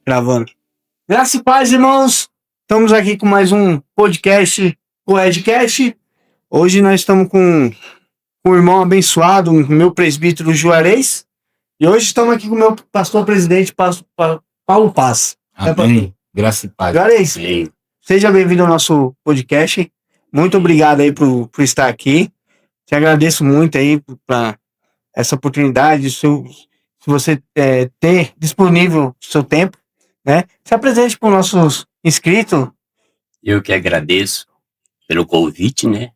Gravando. Graças e paz, irmãos. Estamos aqui com mais um podcast, o Edcast. Hoje nós estamos com um irmão abençoado, meu presbítero Juarez. E hoje estamos aqui com o meu pastor presidente, Paulo Paz. Amém. Graças e paz. Juarez, seja bem-vindo ao nosso podcast. Muito obrigado aí por estar aqui. Te agradeço muito aí por essa oportunidade, se você ter disponível o seu tempo, né? Se apresente para os nossos inscritos. Eu que agradeço pelo convite, né?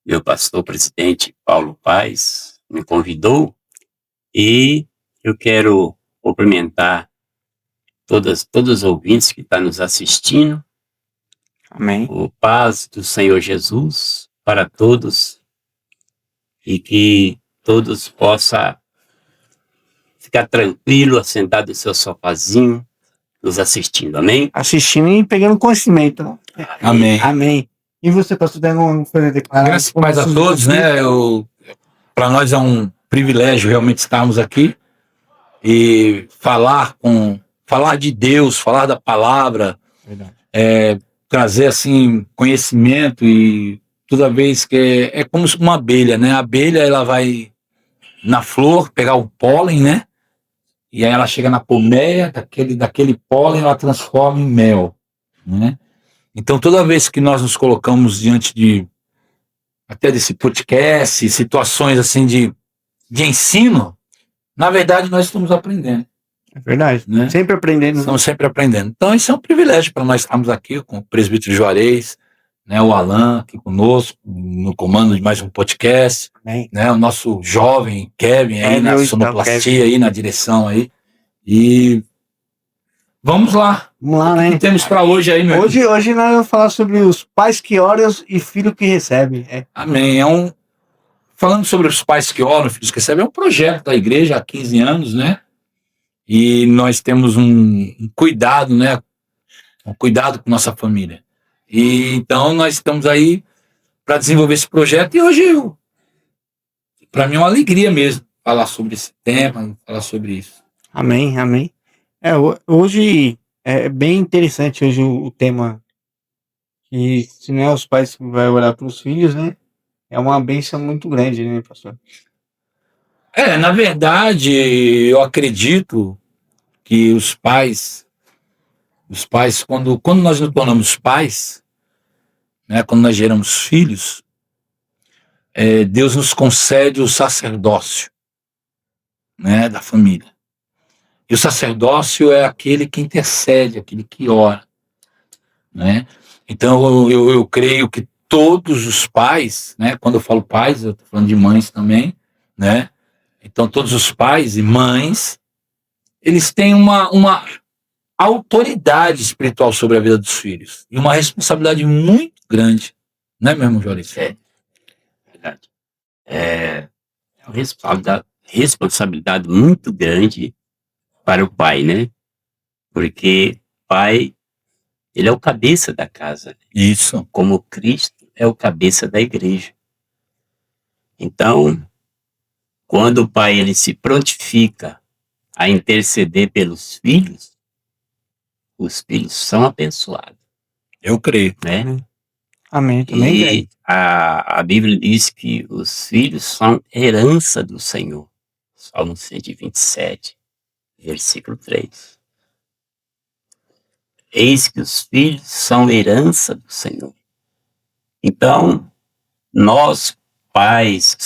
Meu pastor presidente Paulo Paz me convidou e eu quero cumprimentar todos os ouvintes que estão nos assistindo. Amém. O paz do Senhor Jesus para todos e que todos possam ficar tranquilo, assentado no seu sofazinho, nos assistindo, amém? Assistindo e pegando conhecimento, né? Amém. Amém. E você, pastor, tem alguma coisa a declarar? Graças e paz a todos, né? Para nós é um privilégio realmente estarmos aqui e falar de Deus, falar da palavra, trazer assim conhecimento e toda vez que é como uma abelha, né? A abelha ela vai na flor pegar o pólen, né? E aí ela chega na colmeia, daquele pólen ela transforma em mel, né? Então toda vez que nós nos colocamos diante até desse podcast, situações assim de ensino, na verdade nós estamos aprendendo. É verdade, né? Sempre aprendendo. Estamos sempre aprendendo. Então isso é um privilégio para nós estarmos aqui com o presbítero Juarez, né, o Alan aqui conosco, no comando de mais um podcast, né, o nosso jovem Kevin aí na sonoplastia, aí na direção aí, e vamos lá, né? O que temos para hoje aí, meu Hoje nós vamos falar sobre os pais que oram e filho que recebe. Amém, falando sobre os pais que oram, filhos que recebem, é um projeto da igreja há 15 anos, né, e nós temos um cuidado, né, um cuidado com nossa família. E então nós estamos aí para desenvolver esse projeto e hoje para mim é uma alegria mesmo falar sobre esse tema, falar sobre isso. Amém, amém. Hoje é bem interessante hoje o tema, que se não é os pais que vai orar para os filhos, né? É uma bênção muito grande, né, pastor? Na verdade, eu acredito que os pais, quando nós nos tornamos pais, né, quando nós geramos filhos, Deus nos concede o sacerdócio, né, da família. E o sacerdócio é aquele que intercede, aquele que ora, né? Então eu creio que todos os pais, né, quando eu falo pais, eu estou falando de mães também, né? Então todos os pais e mães, eles têm uma autoridade espiritual sobre a vida dos filhos e uma responsabilidade muito grande, né, meu irmão Juarez? Verdade. É uma responsabilidade muito grande para o pai, né? Porque o pai, ele é o cabeça da casa. Isso. Como Cristo é o cabeça da igreja. Então, quando o pai ele se prontifica a interceder pelos filhos, os filhos são abençoados. Eu creio. Né? Amém. Também e a Bíblia diz que os filhos são herança do Senhor. Salmo 127, versículo 3. Eis que os filhos são herança do Senhor. Então, nós pais,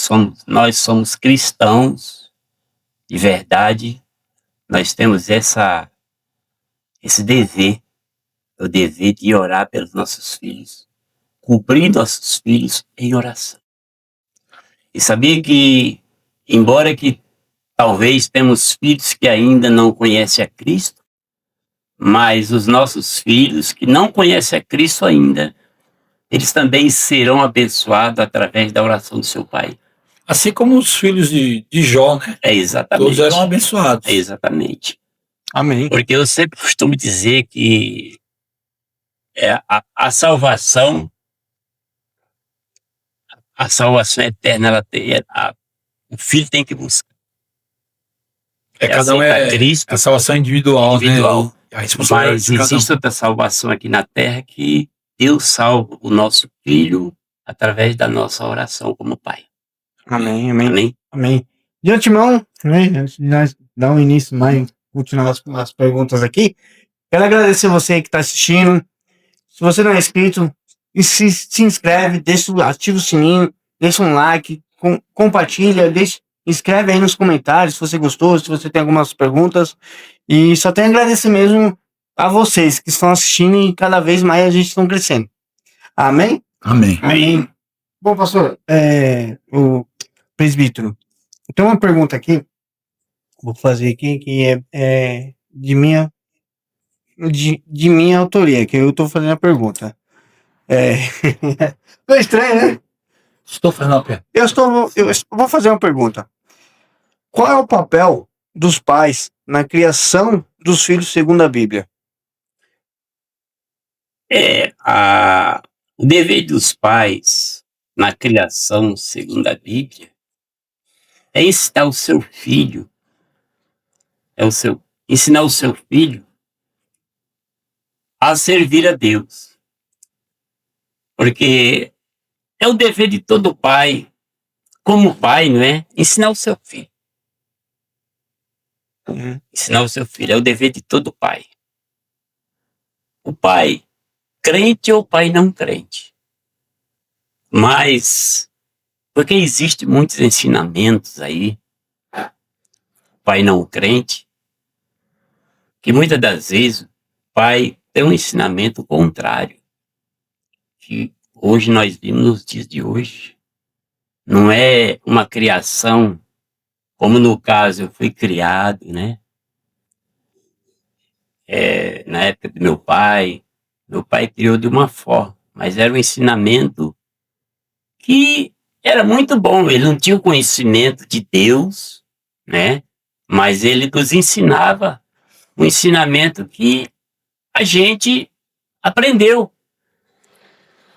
nós somos cristãos de verdade, nós temos esse dever, o dever de orar pelos nossos filhos, cobrir nossos filhos em oração. E sabia que, embora que talvez temos filhos que ainda não conhecem a Cristo, mas os nossos filhos que não conhecem a Cristo ainda, eles também serão abençoados através da oração do seu pai. Assim como os filhos de Jó, né? Exatamente. Todos eram abençoados. Exatamente. Amém. Porque eu sempre costumo dizer que a salvação eterna, o filho tem que buscar. Cada um Cristo, a salvação individual, né? A responsabilidade Mas de cada um. existe outra salvação aqui na terra que Deus salva o nosso filho através da nossa oração como pai. Amém, amém, Amém? amém. De antemão, né, antes de nós dar um início mais, continuar as perguntas aqui, quero agradecer você que está assistindo. Se você não é inscrito, se inscreve, ativa o sininho, deixa um like, compartilha, escreve aí nos comentários se você gostou, se você tem algumas perguntas. E só tenho a agradecer mesmo a vocês que estão assistindo e cada vez mais a gente está crescendo. Amém? Amém. Amém. Bom, pastor, o presbítero, tem uma pergunta aqui, vou fazer aqui, que é de minha autoria, que eu estou fazendo a pergunta. Tô estranho, né? Estou fazendo uma pergunta. Eu vou fazer uma pergunta. Qual é o papel dos pais na criação dos filhos segundo a Bíblia? O dever dos pais na criação, segundo a Bíblia, é ensinar o seu filho, ensinar o seu filho a servir a Deus. Porque é o dever de todo pai, como pai, não é? Ensinar o seu filho. Ensinar o seu filho é o dever de todo pai. O pai crente ou o pai não crente. Mas, porque existem muitos ensinamentos aí, pai não crente, que muitas das vezes o pai tem um ensinamento contrário, que hoje nós vimos nos dias de hoje. Não é uma criação, como no caso eu fui criado, né? Na época do meu pai criou de uma forma, mas era um ensinamento que era muito bom. Ele não tinha o conhecimento de Deus, né? Mas ele nos ensinava um ensinamento que a gente aprendeu.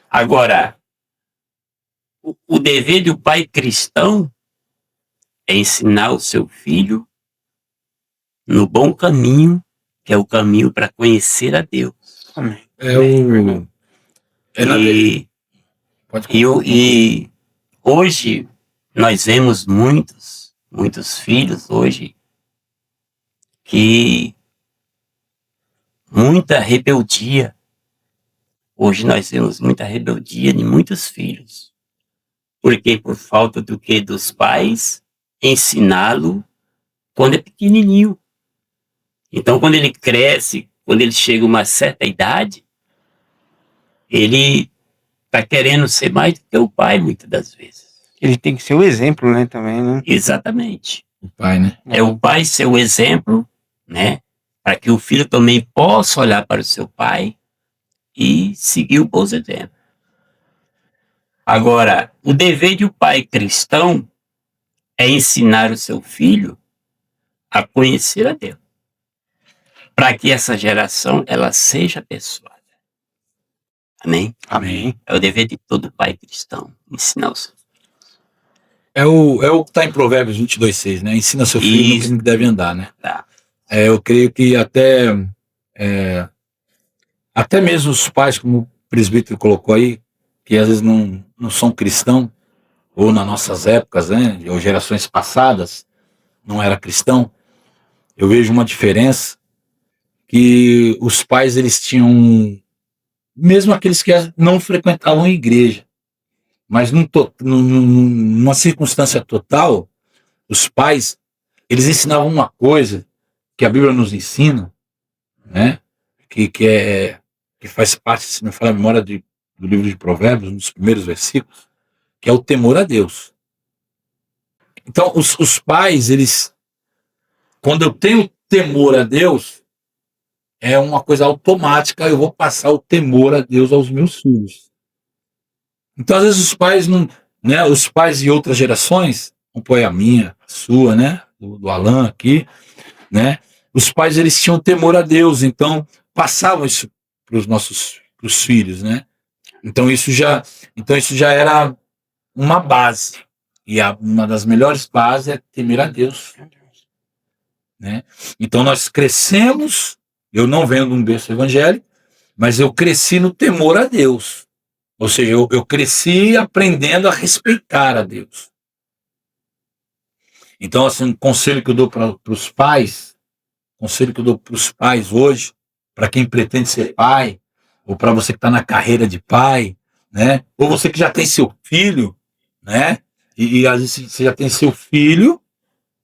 Agora, o dever do pai cristão é ensinar o seu filho no bom caminho, que é o caminho para conhecer a Deus. Amém. E hoje nós vemos muitos filhos hoje que muita rebeldia. Hoje nós vemos muita rebeldia de muitos filhos. Porque por falta do que dos pais ensiná-lo quando é pequenininho. Então quando ele cresce, quando ele chega a uma certa idade, ele está querendo ser mais do que o pai muitas das vezes. Ele tem que ser o exemplo, né, também, né? Exatamente. O pai, né? É o pai ser o exemplo, né? Para que o filho também possa olhar para o seu pai e seguir o bom exemplo. Agora, o dever de um pai cristão é ensinar o seu filho a conhecer a Deus, para que essa geração ela seja abençoada. Amém? Amém. É o dever de todo pai cristão, ensinar o seu filho. É o que está em Provérbios 22:6, né? Ensina seu filho no caminho que deve andar, né? Tá. Eu creio que até mesmo os pais, como o presbítero colocou aí, que às vezes não são cristãos, ou nas nossas épocas, né? Ou gerações passadas, não era cristão, eu vejo uma diferença, que os pais, eles tinham, mesmo aqueles que não frequentavam a igreja, mas numa circunstância total, os pais, eles ensinavam uma coisa que a Bíblia nos ensina, né? Que faz parte, se me falar a memória, do livro de Provérbios, um dos primeiros versículos, que é o temor a Deus. Então, os pais, eles, quando eu tenho temor a Deus, é uma coisa automática, eu vou passar o temor a Deus aos meus filhos. Então, às vezes, os pais não, né? Os pais de outras gerações, como foi a minha, a sua, né? Do Alan aqui, né? Os pais, eles tinham temor a Deus, então passavam isso para os filhos, né? Então isso já era uma base, e uma das melhores bases é temer a Deus, né? Então nós crescemos Eu não venho de um berço evangélico, mas eu cresci no temor a Deus. Ou seja, eu cresci aprendendo a respeitar a Deus. Então, assim, um conselho que eu dou para os pais, conselho que eu dou para os pais hoje, para quem pretende ser pai, ou para você que está na carreira de pai, né? Ou você que já tem seu filho, né? E às vezes você já tem seu filho,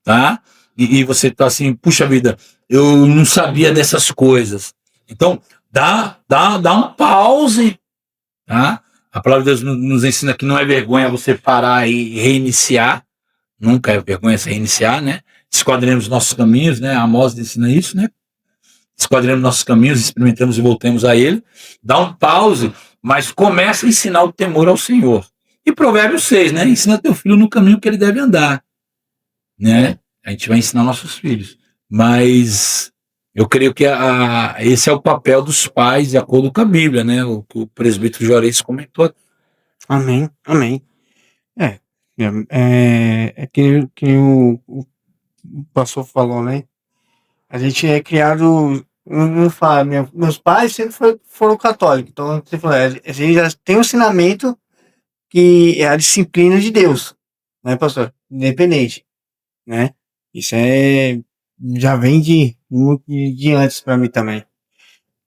tá? E você tá assim, puxa vida, eu não sabia dessas coisas. Então, dá um pause, tá? A palavra de Deus nos ensina que não é vergonha você parar e reiniciar. Nunca é vergonha se reiniciar, né? Esquadremos nossos caminhos, né? A Amós ensina isso, né? Esquadremos nossos caminhos, experimentamos e voltemos a ele. Dá um pause, mas começa a ensinar o temor ao Senhor. E Provérbios 6, né? Ensina teu filho no caminho que ele deve andar, né? A gente vai ensinar nossos filhos. Mas eu creio que esse é o papel dos pais, de acordo com a Bíblia, né? O que o presbítero Juarez comentou. Amém, amém. É que o pastor falou, né? A gente é criado, não fala, meus pais sempre foram católicos, então você falou, a gente já tem um ensinamento que é a disciplina de Deus, né, pastor? Independente, né? Isso já vem de antes para mim também.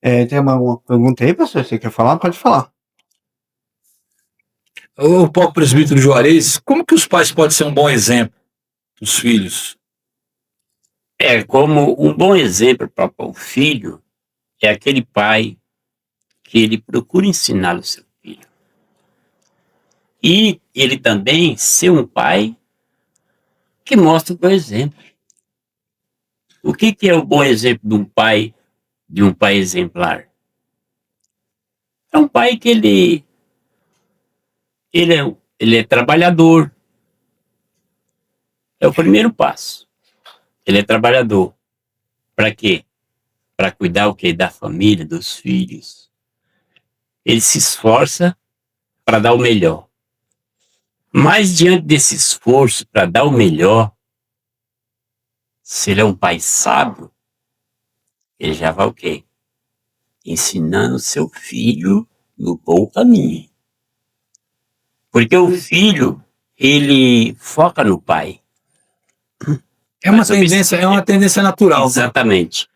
Tem alguma pergunta aí, pastor? Você quer falar? Pode falar. O próprio presbítero Juarez, como que os pais podem ser um bom exemplo dos filhos? Como um bom exemplo para o filho, é aquele pai que ele procura ensinar o seu filho. E ele também ser um pai que mostra o bom exemplo. O que é o bom exemplo de um pai exemplar? É um pai que ele é trabalhador. É o primeiro passo. Ele é trabalhador. Para quê? Para cuidar o quê? Da família, dos filhos. Ele se esforça para dar o melhor. Mas diante desse esforço para dar o melhor, se ele é um pai sábio, ele já vai o quê? Ensinando seu filho no bom caminho. Porque o filho, ele foca no pai. É uma tendência natural. Exatamente.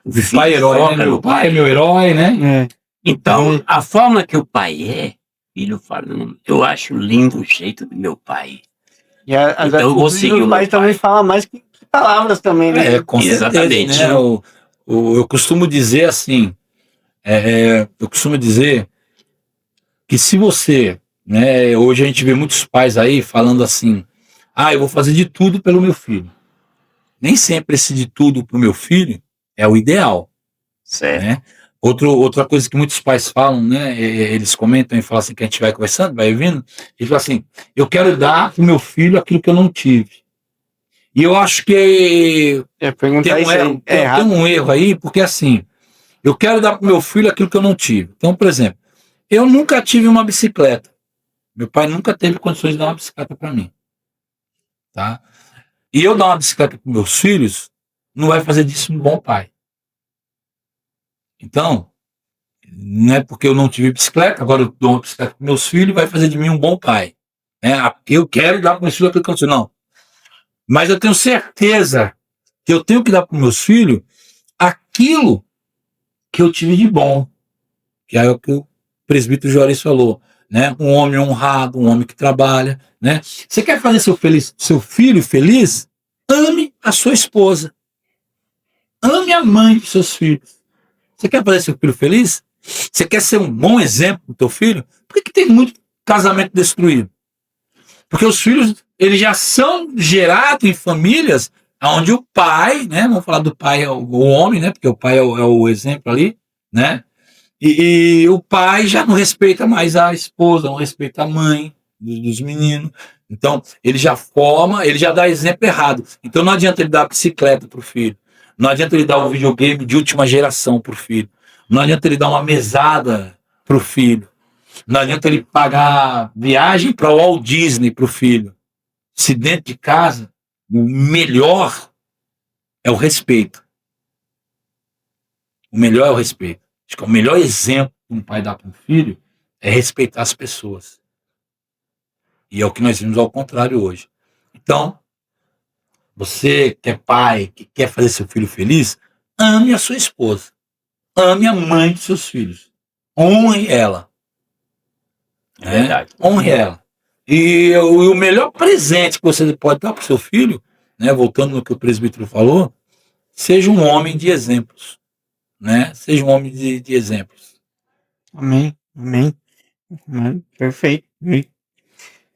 O pai é herói, né? Meu pai é meu herói, né? Então, a forma que o pai é, o filho fala, eu acho lindo o jeito do meu pai. E então, eu vou seguir o pai também fala mais que palavras também, né? Com exatamente. Certeza, né? Eu costumo dizer assim, eu costumo dizer que se você, né, hoje a gente vê muitos pais aí falando assim, eu vou fazer de tudo pelo meu filho. Nem sempre esse de tudo pro meu filho é o ideal. Certo. Né? Outra coisa que muitos pais falam, né? Eles comentam e falam assim, que a gente vai conversando, vai vindo, eles falam assim, eu quero dar pro meu filho aquilo que eu não tive. E eu acho que tem um erro aí, porque assim, eu quero dar pro meu filho aquilo que eu não tive. Então, por exemplo, eu nunca tive uma bicicleta. Meu pai nunca teve condições de dar uma bicicleta para mim. Tá? E eu dar uma bicicleta para meus filhos, não vai fazer disso um bom pai. Então, não é porque eu não tive bicicleta, agora eu dou uma bicicleta para meus filhos, vai fazer de mim um bom pai. Eu quero dar para meus filhos aquilo que eu não. Não. Mas eu tenho certeza que eu tenho que dar para meus filhos aquilo que eu tive de bom. Que é o que o presbítero Juarez falou. Né? Um homem honrado, um homem que trabalha. Né? Você quer fazer seu filho feliz? Ame a sua esposa. Ame a mãe dos seus filhos. Você quer fazer seu filho feliz? Você quer ser um bom exemplo do teu filho? Por que tem muito casamento destruído? Porque os filhos, eles já são gerados em famílias onde o pai, né? Vamos falar do pai, o homem, né? Porque o pai é o exemplo ali, né? E o pai já não respeita mais a esposa, não respeita a mãe dos meninos. Então, ele já forma, ele já dá exemplo errado. Então, não adianta ele dar a bicicleta para o filho. Não adianta ele dar um videogame de última geração para o filho. Não adianta ele dar uma mesada para o filho. Não adianta ele pagar viagem para o Walt Disney para o filho. Se dentro de casa, o melhor é o respeito. o melhor é o respeito. Acho que o melhor exemplo que um pai dá para um filho é respeitar as pessoas. E é o que nós vimos ao contrário hoje. Então, você que é pai, que quer fazer seu filho feliz, ame a sua esposa. Ame a mãe dos seus filhos. Honre ela. É verdade. Honre ela. E o melhor presente que você pode dar para o seu filho, né, voltando no que o presbítero falou, seja um homem de exemplos. Né? Seja um homem de exemplos. Amém. Amém. Amém. Perfeito.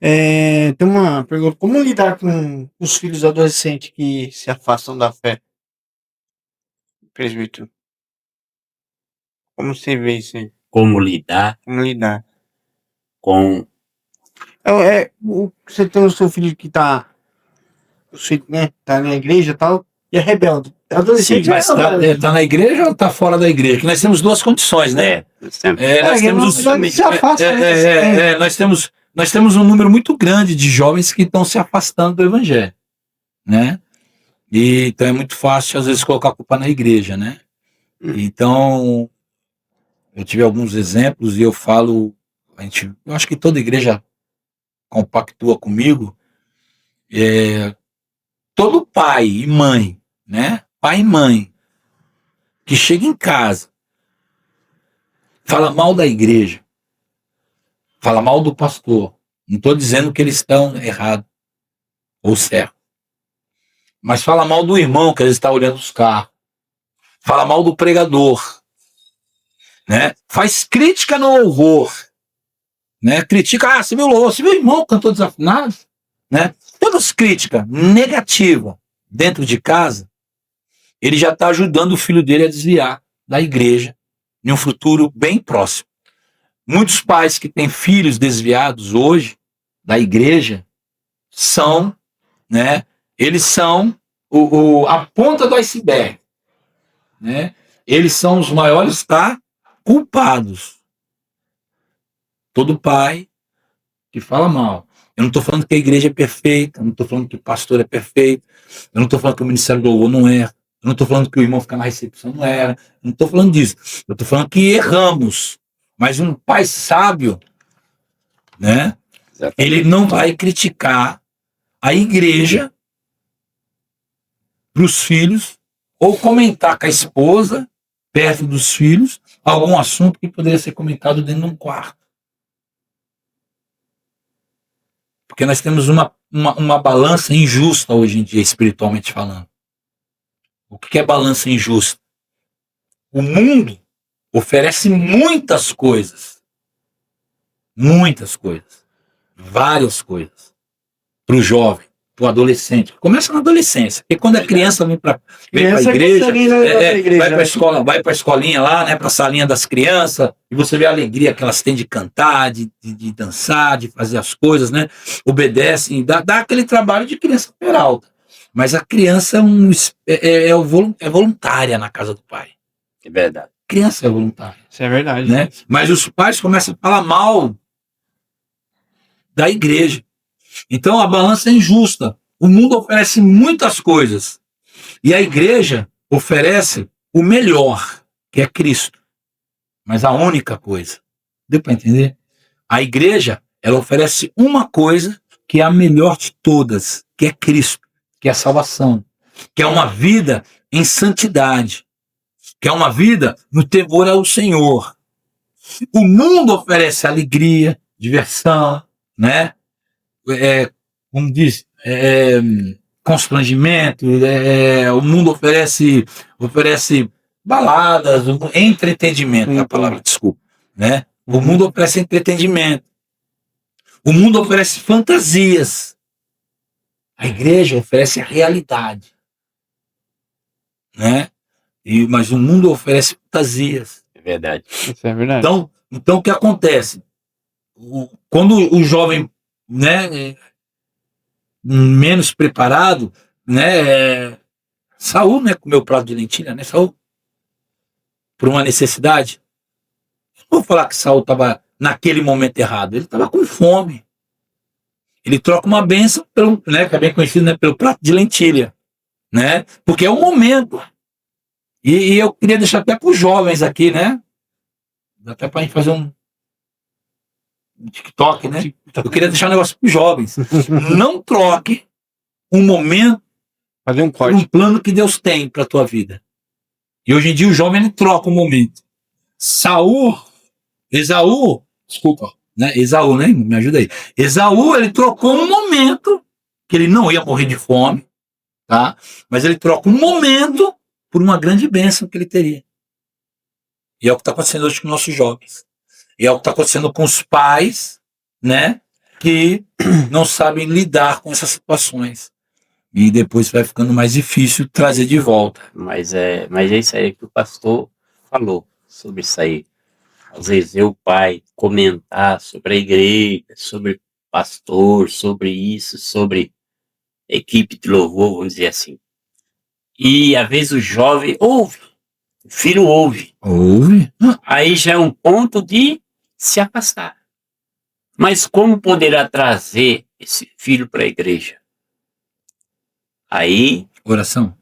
Tem uma pergunta. Como lidar com os filhos adolescentes que se afastam da fé? Presbítero. Como você vê isso aí? Como lidar Como lidar? com... Você tem o seu filho que tá, né, tá na igreja e tal, e é rebelde. É adolescente, Sim, mas tá na igreja ou tá fora da igreja? Que nós temos duas condições, né? Nós temos um número muito grande de jovens que estão se afastando do evangelho, né? E então é muito fácil às vezes colocar a culpa na igreja, né? Então eu tive alguns exemplos e eu falo, eu acho que toda igreja compactua comigo, todo pai e mãe, né? Pai e mãe que chega em casa, fala mal da igreja, fala mal do pastor. Não estou dizendo que eles estão errados ou certo, mas fala mal do irmão que eles estão olhando os carros, fala mal do pregador, né? Faz crítica no louvor, né? Critica, você viu o louvor, você viu o irmão cantou desafinado, né? Todas críticas negativas dentro de casa, ele já está ajudando o filho dele a desviar da igreja em um futuro bem próximo. Muitos pais que têm filhos desviados hoje da igreja são, né? Eles são a ponta do iceberg, né? Eles são os maiores culpados. Todo pai que fala mal. Eu não estou falando que a igreja é perfeita, eu não estou falando que o pastor é perfeito, eu não estou falando que o ministério do louvor não é. Eu não estou falando que o irmão fica na recepção, não era. Eu não estou falando disso. Eu estou falando que erramos. Mas um pai sábio, né? Ele não vai criticar a igreja para os filhos ou comentar com a esposa, perto dos filhos, algum assunto que poderia ser comentado dentro de um quarto. Porque nós temos uma balança injusta hoje em dia, espiritualmente falando. O que é balança injusta? O mundo oferece muitas coisas, várias coisas, para o jovem, para o adolescente. Começa na adolescência, porque quando a criança vem para a igreja, vai para a escola, vai para a escolinha lá, né, para a salinha das crianças, e você vê a alegria que elas têm de cantar, de dançar, de fazer as coisas, né? Obedecem, dá aquele trabalho de criança peralta. Mas a criança é voluntária na casa do pai. É verdade. Criança é voluntária. Isso é verdade. Né? Mas os pais começam a falar mal da igreja. Então a balança é injusta. O mundo oferece muitas coisas. E a igreja oferece o melhor, que é Cristo. Mas a única coisa. Deu para entender? A igreja, ela oferece uma coisa que é a melhor de todas, que é Cristo. Que é a salvação, que é uma vida em santidade, que é uma vida no temor ao Senhor. O mundo oferece alegria, diversão, né? Como diz, constrangimento, o mundo oferece baladas, entretenimento, é a palavra, desculpa, né? O mundo oferece entretenimento. O mundo oferece fantasias. A igreja oferece a realidade, né? Mas o mundo oferece fantasias. É verdade. Isso é verdade. Então o que acontece? Quando o jovem, né, menos preparado, né, Saul, né, comeu prato de lentilha, né, Saul, por uma necessidade. Não vou falar que Saul estava naquele momento errado, ele estava com fome. Ele troca uma bênção, né, que é bem conhecido, né, pelo prato de lentilha, né? Porque é o momento. E eu queria deixar até para os jovens aqui, né? Dá até para a gente fazer um TikTok, né? Eu queria deixar um negócio para os jovens. Não troque um momento, Fazer um um corte. plano que Deus tem para a tua vida. E hoje em dia o jovem ele troca um momento. Esaú, desculpa, né? Esaú, né? Me ajuda aí. Esaú, ele trocou um momento que ele não ia morrer de fome, tá? Mas ele troca um momento por uma grande bênção que ele teria. E é o que está acontecendo hoje com nossos jovens. E é o que está acontecendo com os pais, né? Que não sabem lidar com essas situações. E depois vai ficando mais difícil trazer de volta. Mas é isso aí que o pastor falou sobre isso aí. Às vezes eu, pai, comentar sobre a igreja, sobre pastor, sobre isso, sobre equipe de louvor, vamos dizer assim. E às vezes o jovem ouve, o filho ouve. Ouve? Aí já é um ponto de se afastar. Mas como poderá trazer esse filho para a igreja? Aí, Oração.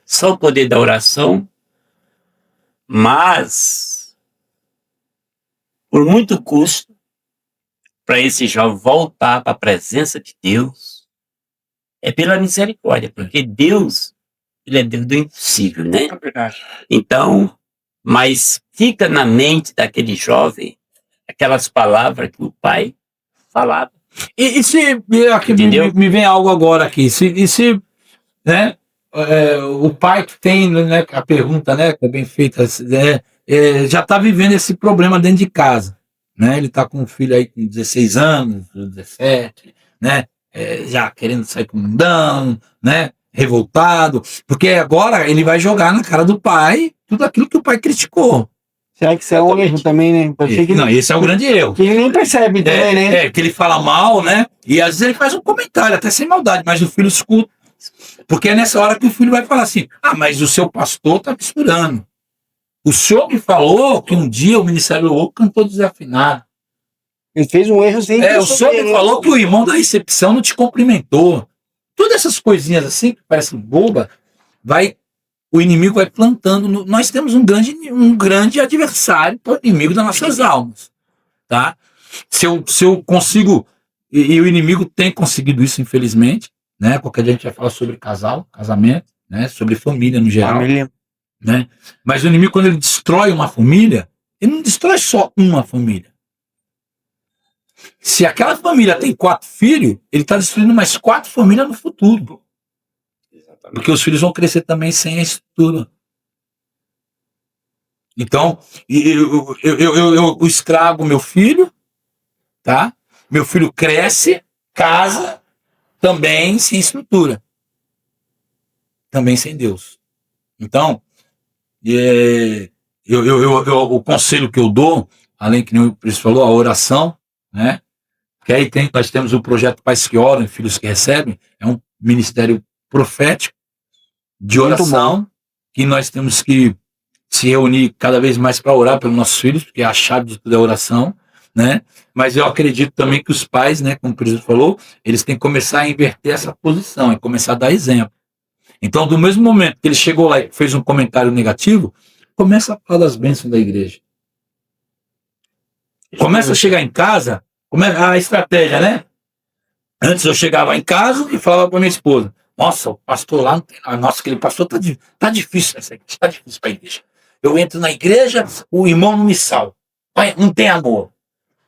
só o poder da oração, mas por muito custo, para esse jovem voltar para a presença de Deus, é pela misericórdia, porque Deus, ele é Deus do impossível, né? É verdade. Então, mas fica na mente daquele jovem aquelas palavras que o pai falava. E se aqui Entendeu? me vem algo agora aqui, e se né, o pai que tem, né, a pergunta, né, que é bem feita, já está vivendo esse problema dentro de casa, né? Ele está com um filho aí com 16 anos, 17, né? Já querendo sair com o mundão, né? Revoltado, porque agora ele vai jogar na cara do pai tudo aquilo que o pai criticou. Será que isso é um erro também, né? Pode ser que Não, esse é o grande erro. que ele nem percebe também, né? Que ele fala mal, né? E às vezes ele faz um comentário, até sem maldade, mas o filho escuta. Porque é nessa hora que o filho vai falar assim: ah, mas o seu pastor tá misturando. O senhor me falou que um dia o Ministério do Louvor cantou desafinado. Ele fez um erro sem O senhor me falou que o irmão da recepção não te cumprimentou. Todas essas coisinhas assim, que parecem boba, o inimigo vai plantando. Nós temos um grande adversário, o inimigo das nossas almas. Tá? Se eu consigo, e o inimigo tem conseguido isso, infelizmente, né? Qualquer dia a gente vai falar sobre casamento, né? Sobre família no geral. Família. Né? Mas o inimigo, quando ele destrói uma família, ele não destrói só uma família. Se aquela família tem 4 filhos, ele está destruindo mais 4 famílias no futuro. Porque os filhos vão crescer também sem a estrutura. Então, eu escrago meu filho, tá? Meu filho cresce, casa, também sem estrutura. Também sem Deus. Então, o conselho que eu dou, além que o Príncipe falou, a oração, né? Que aí nós temos o projeto Pais que Oram, Filhos que Recebem, é um ministério profético de oração, que nós temos que se reunir cada vez mais para orar pelos nossos filhos, porque a chave de tudo é a oração, né? Mas eu acredito também que os pais, né, como o presidente falou, eles têm que começar a inverter essa posição e começar a dar exemplo. Então, do mesmo momento que ele chegou lá e fez um comentário negativo, começa a falar das bênçãos da igreja. Começa a chegar em casa, a estratégia, né? Antes eu chegava em casa e falava para minha esposa: nossa, o pastor lá não tem nada. Nossa, aquele pastor tá difícil essa igreja, tá difícil para a igreja. Eu entro na igreja, o irmão não me salva. Não tem amor.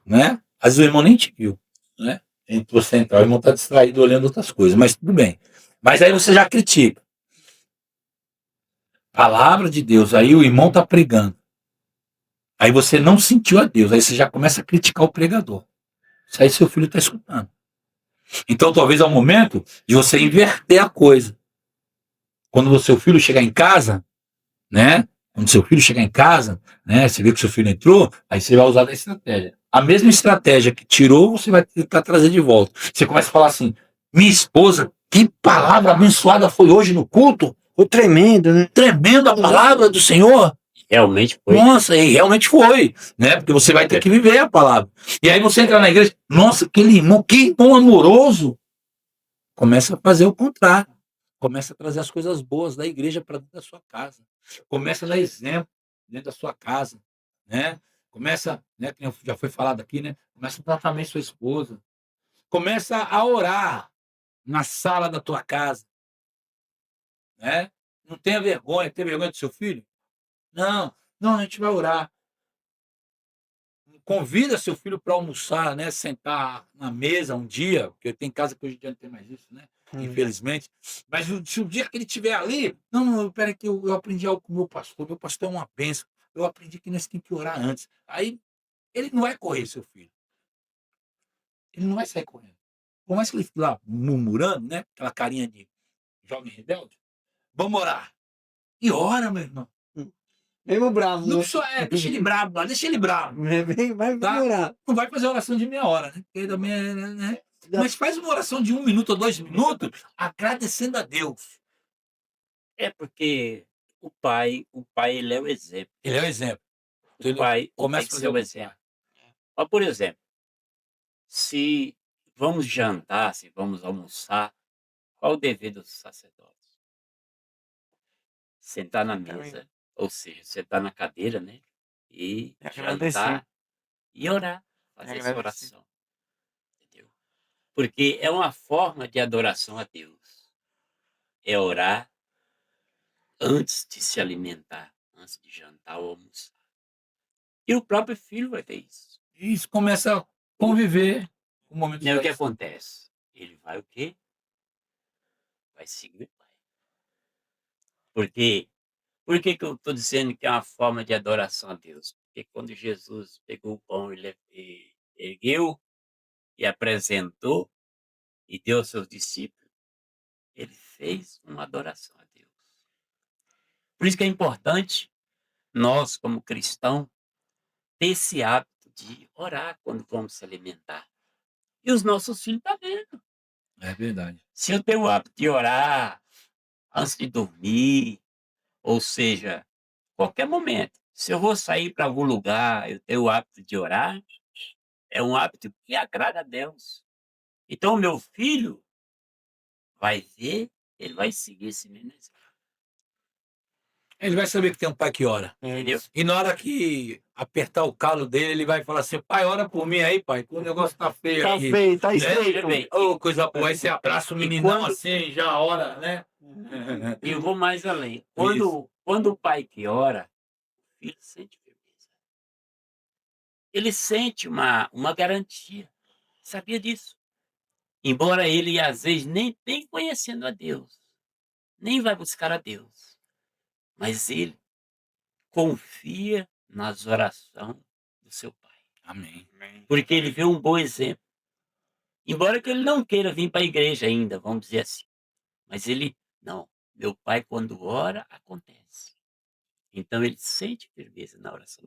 Né? Às vezes o irmão nem te viu. Né? Entre você entrar, o irmão está distraído olhando outras coisas, mas tudo bem. Mas aí você já critica. Palavra de Deus, aí o irmão está pregando. Aí você não sentiu a Deus, aí você já começa a criticar o pregador. Isso aí seu filho está escutando. Então talvez é o momento de você inverter a coisa. Quando o seu filho chegar em casa, né? Quando seu filho chegar em casa, né? Você vê que seu filho entrou, aí você vai usar a estratégia. A mesma estratégia que tirou, você vai tentar trazer de volta. Você começa a falar assim: minha esposa, que palavra abençoada foi hoje no culto. Foi tremendo, né? Tremenda a palavra do Senhor. Realmente foi. Nossa, e realmente foi, né? Porque você vai ter que viver a palavra. E aí você entra na igreja, nossa, aquele irmão, que irmão amoroso. Começa a fazer o contrário. Começa a trazer as coisas boas da igreja para dentro da sua casa. Começa a dar exemplo dentro da sua casa, né? Começa, né, que já foi falado aqui, né? Começa a tratar bem sua esposa. Começa a orar na sala da tua casa, né? Não tenha vergonha. Tem vergonha do seu filho? Não, não, a gente vai orar. Convida seu filho para almoçar, né? Sentar na mesa um dia, porque tem casa que hoje em dia não tem mais isso, né? Infelizmente. Mas se o dia que ele estiver ali, não, peraí que eu aprendi algo com o meu pastor. Meu pastor é uma bênção. Eu aprendi que nós temos que orar antes. Aí ele não vai correr, seu filho. Ele não vai sair correndo. Por mais que ele fique lá murmurando, né? Aquela carinha de jovem rebelde. Vamos orar. E ora, meu irmão. Mesmo bravo, Não né? só deixa ele bravo lá, deixa ele bravo. Vai Tá? orar. Não vai fazer oração de meia hora, né? Porque também é, né? Mas faz uma oração de 1 minuto ou 2 minutos, agradecendo a Deus. É porque o pai ele é o exemplo. Ele é o exemplo. O pai Começa tem a que fazer ser o o exemplo. Ó, por exemplo, se vamos jantar, se vamos almoçar, qual o dever dos sacerdotes? Sentar na mesa, ou seja, sentar na cadeira, né? E Agradecer. jantar e orar, fazer essa Agradecer. oração. Entendeu? Porque é uma forma de adoração a Deus. É orar antes de se alimentar, antes de jantar ou almoçar. E o próprio filho vai ter isso. Isso começa a conviver com o momento E aí o que de acontece? Ele vai o quê? Vai seguir o pai. Porque por que eu estou dizendo que é uma forma de adoração a Deus? Porque quando Jesus pegou o pão e ergueu e apresentou e deu aos seus discípulos, ele fez uma adoração a Deus. Por isso que é importante nós, como cristãos, ter esse hábito de orar quando vamos se alimentar. E os nossos filhos estão vendo. É verdade. Se eu tenho o hábito de orar antes de dormir, ou seja, qualquer momento, se eu vou sair para algum lugar, eu tenho o hábito de orar, é um hábito que agrada a Deus. Então, meu filho vai ver, ele vai seguir esse mesmo exemplo. Ele vai saber que tem um pai que ora. Entendeu? E na hora que apertar o calo dele, ele vai falar assim: pai, ora por mim aí, pai, que o negócio tá feio Tá aqui. feio, tá Né? estreito. Bem, Ô, coisa boa. Aí você abraça o E meninão quando- assim, já ora, né? e eu vou mais além. Isso. Quando o pai que ora, o filho sente firmeza. Ele sente uma garantia. Sabia disso? Embora ele, às vezes, nem tenha conhecendo a Deus, nem vai buscar a Deus, mas ele confia nas orações do seu pai. Amém. Porque ele vê um bom exemplo. Embora que ele não queira vir para a igreja ainda, vamos dizer assim. Mas ele, não, meu pai quando ora, acontece. Então ele sente firmeza na oração.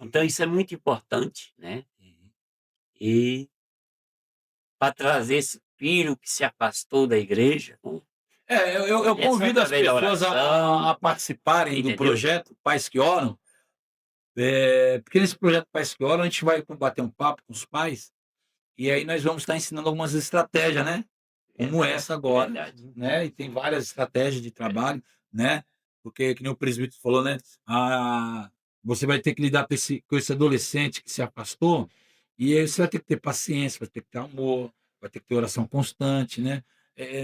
Então isso é muito importante, né? E para trazer esse filho que se afastou da igreja, Eu essa convido as através da pessoas oração, a participarem do entendeu? projeto Pais que Oram, porque nesse projeto Pais que Oram a gente vai bater um papo com os pais e aí nós vamos estar ensinando algumas estratégias, né? Como essa agora, Verdade. né? E tem várias estratégias de trabalho, né? Porque, que nem o presbítero falou, né? Você vai ter que lidar com esse adolescente que se afastou, e aí você vai ter que ter paciência, vai ter que ter amor, vai ter que ter oração constante, né?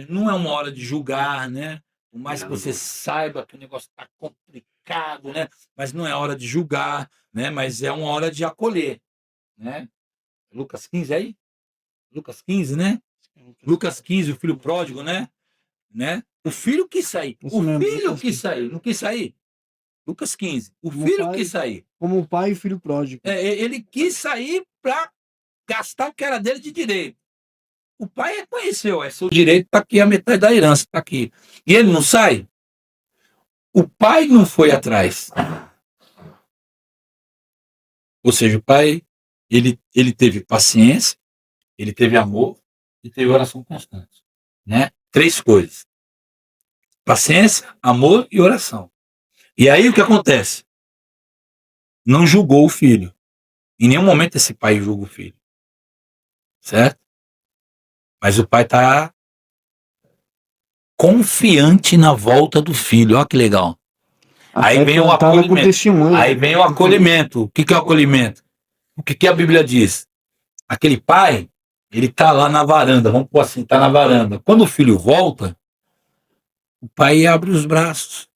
Não é uma hora de julgar, né? Por mais que Não, você não. saiba que o negócio está complicado, né? Mas não é hora de julgar, né? Mas é uma hora de acolher, né? Lucas 15 aí? Lucas 15, né? Lucas 15, o filho pródigo, né? O filho quis sair. Isso O mesmo, filho Lucas quis sair. Não quis sair? Lucas 15. O Como filho pai- quis sair. Como o pai e filho pródigo. Ele quis sair para gastar o que era dele de direito. O pai reconheceu. É seu direito, está aqui a metade da herança, está aqui. E ele não sai? O pai não foi atrás. Ou seja, o pai, ele teve paciência, ele teve amor e teve oração constante. Né? 3 coisas. Paciência, amor e oração. E aí o que acontece? Não julgou o filho. Em nenhum momento esse pai julga o filho. Certo? Mas o pai está confiante na volta do filho. Olha que legal. Aí Até vem o contada com acolhimento. testemunho. Aí vem o acolhimento. O que é o acolhimento? O que a Bíblia diz? Aquele pai, ele tá lá na varanda, vamos pôr assim, tá na varanda. Quando o filho volta, o pai abre os braços.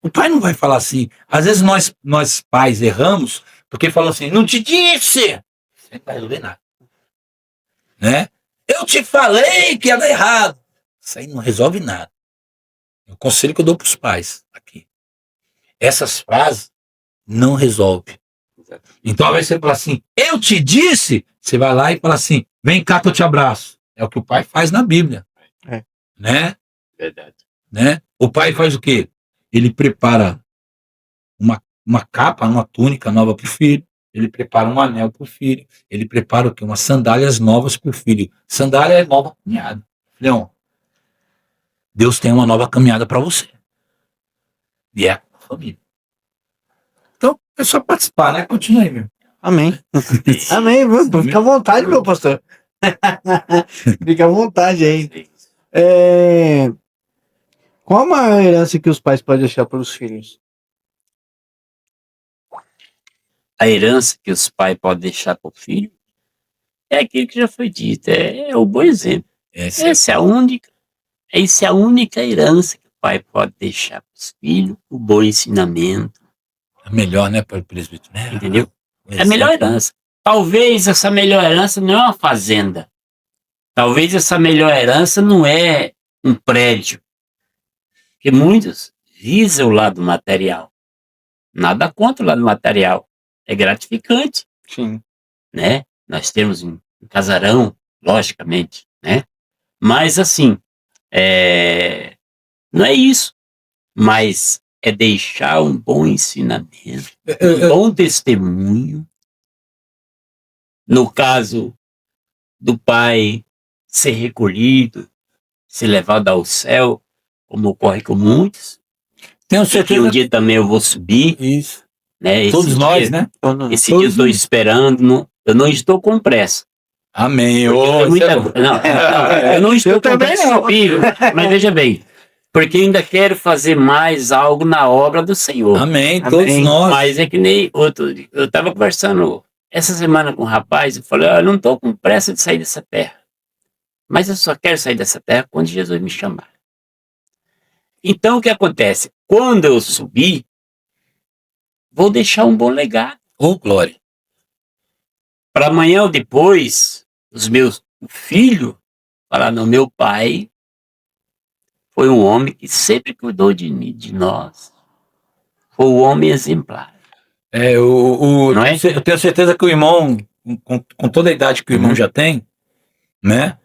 O pai não vai falar assim. Às vezes nós pais erramos, porque falam assim, não te disse. Você não vai resolver nada. Né? Eu te falei que ia dar errado. Isso aí não resolve nada. É o conselho que eu dou para os pais aqui. Essas frases não resolvem. Então, ao invés de você falar assim, eu te disse, você vai lá e fala assim, vem cá que eu te abraço. É o que o pai faz na Bíblia. É. Né? Verdade. Né? O pai faz o quê? Ele prepara uma capa, uma túnica nova para o filho. Ele prepara um anel para o filho. Ele prepara o quê? Umas sandálias novas para o filho. Sandália é nova caminhada. Filhão, Deus tem uma nova caminhada para você. E é a família. Então, é só participar, né? Continua aí, meu. Amém. Amém, viu? Fica à vontade, meu pastor. Fica à vontade aí. Qual a maior herança que os pais podem deixar para os filhos? A herança que os pais podem deixar para o filho é aquilo que já foi dito, é o bom exemplo. Essa é a única herança que o pai pode deixar para os filhos, o bom ensinamento. É melhor, né, para o presbítero? Né? Entendeu? É a melhor herança. Talvez essa melhor herança não é uma fazenda. Talvez essa melhor herança não é um prédio. Porque muitos visam o lado material. Nada contra o lado material. É gratificante. Sim. Né? Nós temos um casarão, logicamente, né? Mas assim, não é isso. Mas é deixar um bom ensinamento, um bom testemunho. No caso do pai ser recolhido, ser levado ao céu, como ocorre com muitos. Tenho Que certeza um dia também eu vou subir. Isso. Né? Todos nós, né? Esse dia eu estou esperando. Eu não estou com pressa. Amém. Eu não estou com pressa, filho. Mas veja bem, porque ainda quero fazer mais algo na obra do Senhor. Amém, todos nós. Mas é que nem outro. Eu estava conversando essa semana com um rapaz, eu falei, eu não estou com pressa de sair dessa terra. Mas eu só quero sair dessa terra quando Jesus me chamar. Então o que acontece? Quando eu subir, vou deixar um bom legado. Oh, glória. Para amanhã ou depois, os meus filhos falar, não, meu pai foi um homem que sempre cuidou de mim, de nós. Foi um homem exemplar. Não é? Eu tenho certeza que o irmão, com toda a idade que o irmão já tem, né?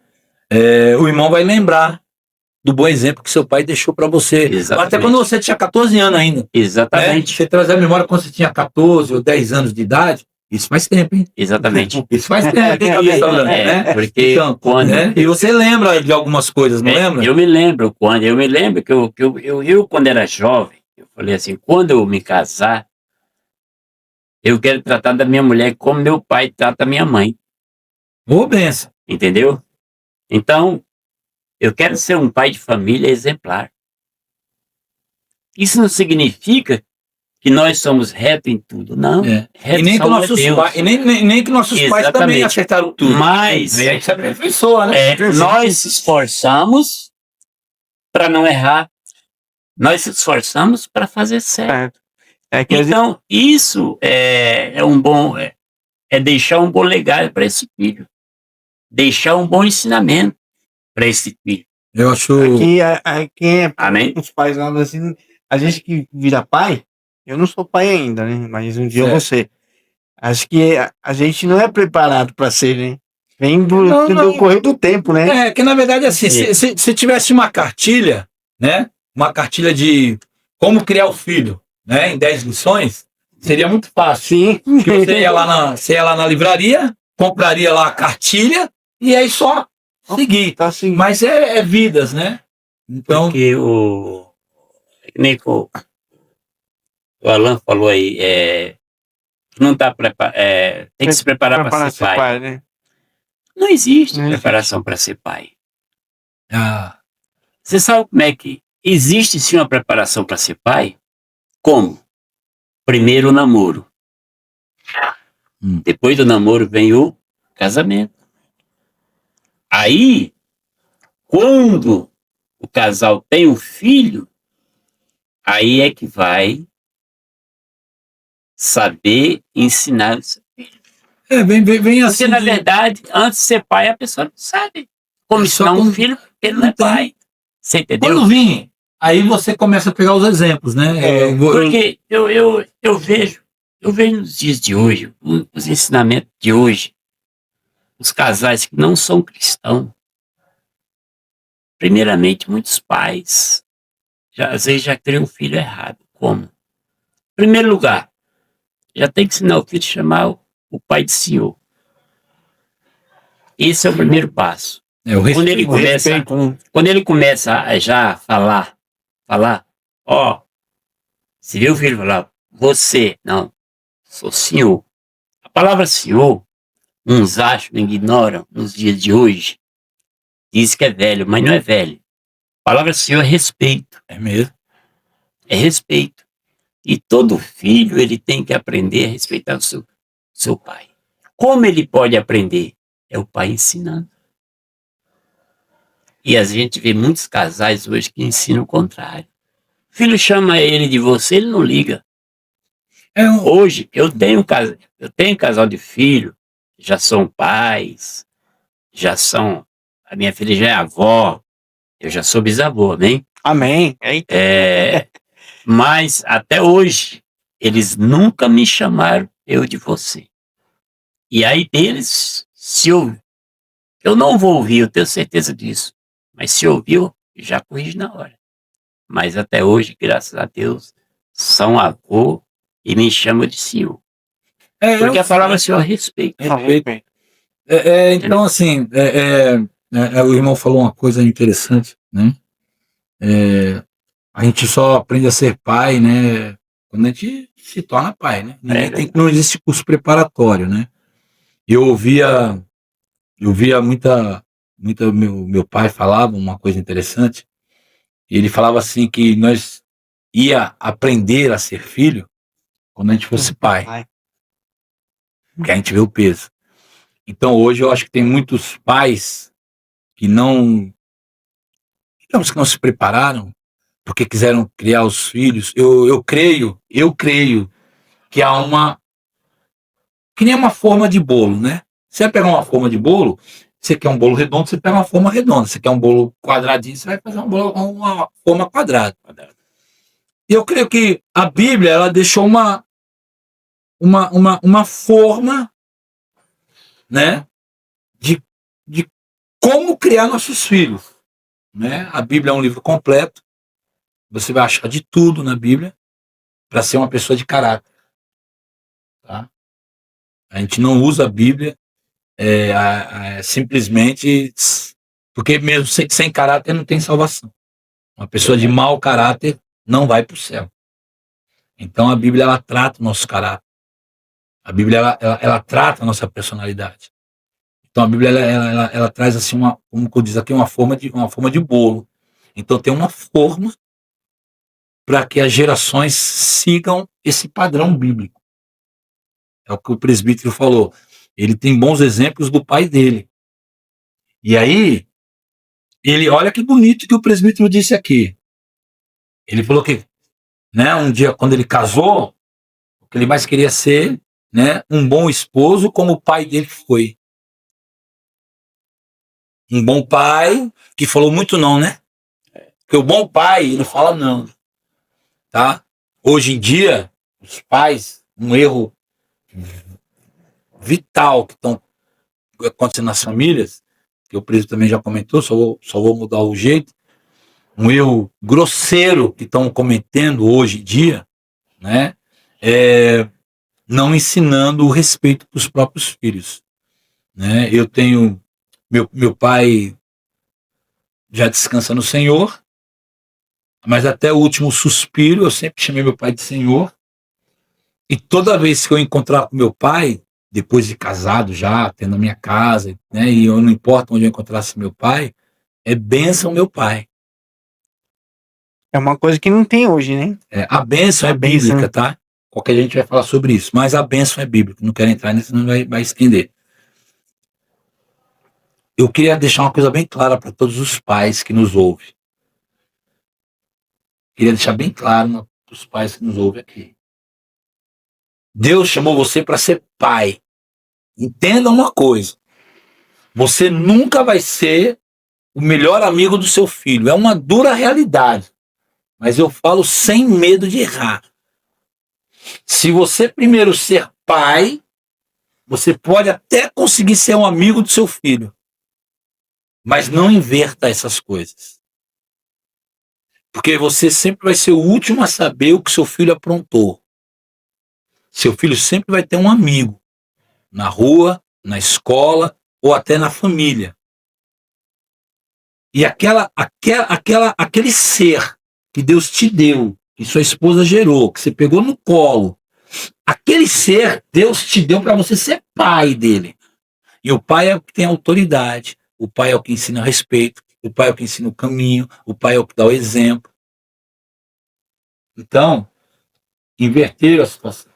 O irmão vai lembrar do bom exemplo que seu pai deixou para você. Exatamente. Até quando você tinha 14 anos ainda. Exatamente. Né? Você traz a memória quando você tinha 14 ou 10 anos de idade. Isso faz tempo, hein? Exatamente. Isso faz tempo, hein, né? Porque então, quando... né? E você lembra de algumas coisas, não lembra? Eu me lembro que eu quando era jovem, eu falei assim, quando eu me casar, eu quero tratar da minha mulher como meu pai trata a minha mãe. Ô, benção. Entendeu? Então, eu quero ser um pai de família exemplar. Isso não significa que nós somos retos em tudo, não. E nem que nossos pais, nem que nossos pais também acertaram tudo. Mas e aí você aperfeiçoa, né? Nós se esforçamos para não errar. Nós se esforçamos para fazer certo. Então, isso é um bom, é deixar um bom legado para esse filho. Deixar um bom ensinamento para esse filho. Eu acho. Quem Amém? Os pais lá assim, a gente que vira pai, eu não sou pai ainda, né? Mas um dia eu vou ser. Acho que a gente não é preparado para ser, né? Vem do correr do tempo, né? Que na verdade, assim, se tivesse uma cartilha, né? Uma cartilha de como criar o filho, né? Em 10 lições, seria muito fácil. Sim. Porque você ia lá na livraria, compraria lá a cartilha e aí só seguir. Tá assim. Mas é vidas, né? Então. Porque nem o Alan falou aí, não está preparado, tem que se preparar para ser pai. Né? Não existe preparação para ser pai. Você sabe como é que existe sim uma preparação para ser pai? Como? Primeiro o namoro. Depois do namoro vem o casamento. Aí, quando o casal tem um filho, aí é que vai saber ensinar o seu filho. Vem Porque, assim. na verdade, antes de ser pai, a pessoa não sabe como ensinar um filho, porque ele não é pai. Você entendeu? Quando vim, aí você começa a pegar os exemplos, né? Porque eu vejo nos dias de hoje, os ensinamentos de hoje, os casais que não são cristãos, primeiramente, muitos pais, às vezes já criam um filho errado. Como? Em primeiro lugar, já tem que ensinar o filho a chamar o pai de senhor. Esse é o primeiro passo. Quando ele começa a já falar, se viu o filho falar, você, não, sou senhor. A palavra senhor, uns acham, ignoram nos dias de hoje, diz que é velho, mas não é velho. A palavra senhor é respeito. É mesmo. É respeito. E todo filho, ele tem que aprender a respeitar o seu pai. Como ele pode aprender? É o pai ensinando. E a gente vê muitos casais hoje que ensinam o contrário. O filho chama ele de você, ele não liga. Hoje, eu tenho casal de filho, já são pais, a minha filha já é avó, eu já sou bisavô, amém? Amém. Mas até hoje, eles nunca me chamaram eu de você. E aí deles, se eu não vou ouvir, eu tenho certeza disso. Mas se ouviu, já corrige na hora. Mas até hoje, graças a Deus, são avô e me chamam de senhor. Porque a palavra senhor é respeito. Então, assim, o irmão falou uma coisa interessante, né? A gente só aprende a ser pai, né? Quando a gente se torna pai, né? Não existe curso preparatório, né? Eu ouvia meu pai falava uma coisa interessante. E ele falava assim que nós ia aprender a ser filho quando a gente fosse pai. Porque a gente vê o peso. Então hoje eu acho que tem muitos pais que digamos que não se prepararam porque quiseram criar os filhos. Eu creio que há que nem uma forma de bolo, né? Você vai pegar uma forma de bolo, você quer um bolo redondo, você pega uma forma redonda. Você quer um bolo quadradinho, você vai fazer uma forma quadrada. E eu creio que a Bíblia, ela deixou uma forma, né, de como criar nossos filhos, né? A Bíblia é um livro completo. Você vai achar de tudo na Bíblia para ser uma pessoa de caráter, tá? A gente não usa a Bíblia simplesmente porque mesmo sem caráter não tem salvação. Uma pessoa de mau caráter não vai para o céu. Então a Bíblia, ela trata o nosso caráter. A Bíblia, ela trata a nossa personalidade. Então a Bíblia, ela traz assim como eu diz aqui, uma forma de bolo. Então tem uma forma para que as gerações sigam esse padrão bíblico. É o que o presbítero falou. Ele tem bons exemplos do pai dele. E aí, olha que bonito que o presbítero disse aqui. Ele falou que, né, um dia quando ele casou, o que ele mais queria ser, né, um bom esposo como o pai dele foi. Um bom pai que falou muito não, né? Porque o bom pai, ele fala não. Tá? Hoje em dia, os pais, um erro vital que estão acontecendo nas famílias, que o presidente também já comentou, só vou mudar o jeito, um erro grosseiro que estão cometendo hoje em dia, né? Não ensinando o respeito para os próprios filhos, né? Eu tenho meu pai já descansa no Senhor, mas até o último suspiro eu sempre chamei meu pai de Senhor. E toda vez que eu encontrar com meu pai, depois de casado já, tendo a minha casa, né, e eu não importa onde eu encontrasse meu pai, é bênção meu pai. É uma coisa que não tem hoje, né? A bênção é bíblica, tá? Qualquer gente vai falar sobre isso, mas a bênção é bíblica. Não quero entrar nisso, não vai estender. Eu queria deixar uma coisa bem clara para todos os pais que nos ouvem. Queria deixar bem claro para os pais que nos ouvem aqui. Deus chamou você para ser pai. Entenda uma coisa. Você nunca vai ser o melhor amigo do seu filho. É uma dura realidade. Mas eu falo sem medo de errar. Se você primeiro ser pai, você pode até conseguir ser um amigo do seu filho. Mas não inverta essas coisas. Porque você sempre vai ser o último a saber o que seu filho aprontou. Seu filho sempre vai ter um amigo. Na rua, na escola ou até na família. E aquele ser que Deus te deu, que sua esposa gerou, que você pegou no colo, aquele ser Deus te deu para você ser pai dele. E o pai é o que tem autoridade, o pai é o que ensina respeito, o pai é o que ensina o caminho, o pai é o que dá o exemplo. Então, inverter a situação.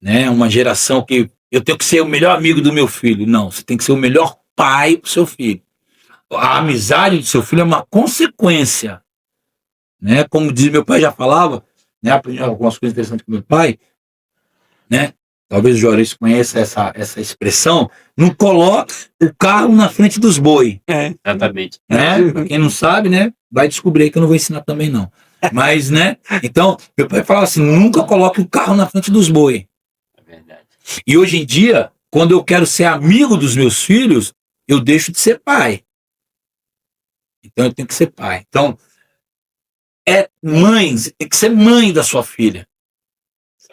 Né? Uma geração que eu tenho que ser o melhor amigo do meu filho. Não, você tem que ser o melhor pai para o seu filho. A amizade do seu filho é uma consequência. Né? Como diz meu pai, já falava, né? Aprendi algumas coisas interessantes com meu pai, né? Talvez o Juarez conheça essa expressão. Não coloca o carro na frente dos boi. Exatamente. Né? Pra quem não sabe, né? Vai descobrir que eu não vou ensinar também, não. Mas, né? Então, meu pai falava assim: nunca coloque o carro na frente dos boi. É verdade. E hoje em dia, quando eu quero ser amigo dos meus filhos, eu deixo de ser pai. Então eu tenho que ser pai. Então, mãe, você tem que ser mãe da sua filha.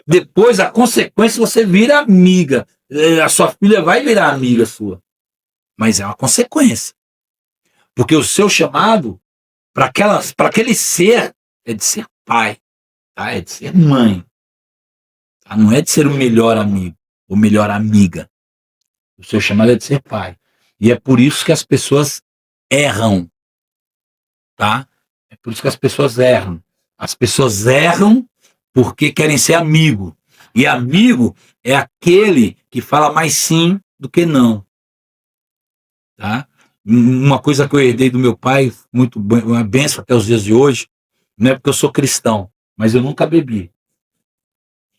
Depois, a consequência, você vira amiga. A sua filha vai virar amiga sua. Mas é uma consequência. Porque o seu chamado, para aquele ser, é de ser pai. Tá? É de ser mãe. Tá? Não é de ser o melhor amigo, ou melhor amiga. O seu chamado é de ser pai. E é por isso que as pessoas erram. Tá? É por isso que as pessoas erram. As pessoas erram porque querem ser amigo. E amigo é aquele que fala mais sim do que não. Tá? Uma coisa que eu herdei do meu pai, muito uma benção até os dias de hoje, não é porque eu sou cristão, mas eu nunca bebi.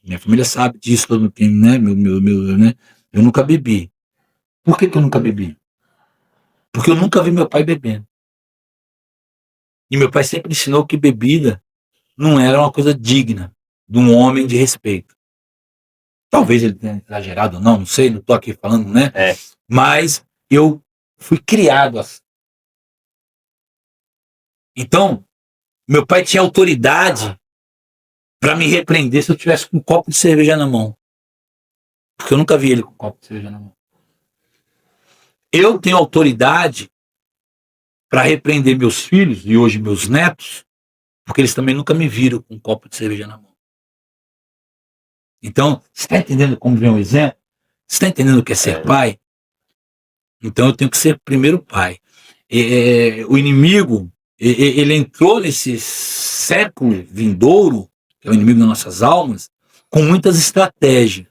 Minha família sabe disso, todo mundo tem, né? Né? Eu nunca bebi. Por que eu nunca bebi? Porque eu nunca vi meu pai bebendo. E meu pai sempre ensinou que bebida não era uma coisa digna de um homem de respeito. Talvez ele tenha exagerado ou não sei, não estou aqui falando, né? Mas eu fui criado assim. Então, meu pai tinha autoridade para me repreender se eu tivesse com um copo de cerveja na mão. Porque eu nunca vi ele com um copo de cerveja na mão. Eu tenho autoridade para repreender meus filhos e hoje meus netos, porque eles também nunca me viram com um copo de cerveja na mão. Então, você está entendendo como vem o exemplo? Você está entendendo o que é ser pai? Então eu tenho que ser primeiro pai. O inimigo, ele entrou nesse século vindouro, que é o inimigo das nossas almas, com muitas estratégias.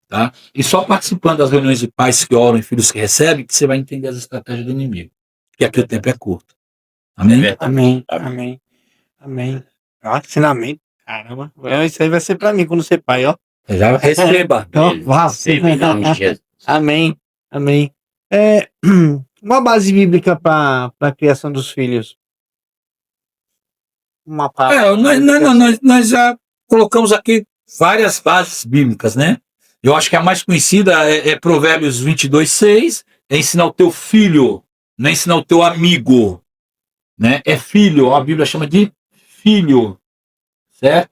Tá? E só participando das reuniões de pais que oram e filhos que recebem, que você vai entender as estratégias do inimigo. Porque aqui o tempo é curto. Amém? Amém. Ensinamento. Caramba. Isso aí vai ser pra mim quando ser pai, ó. Já receba. Amém. Uma base bíblica para a criação dos filhos. Nós já colocamos aqui várias bases bíblicas, né? Eu acho que a mais conhecida é Provérbios 22:6, é ensinar o teu filho, não é ensinar o teu amigo, né? É filho, a Bíblia chama de filho, certo?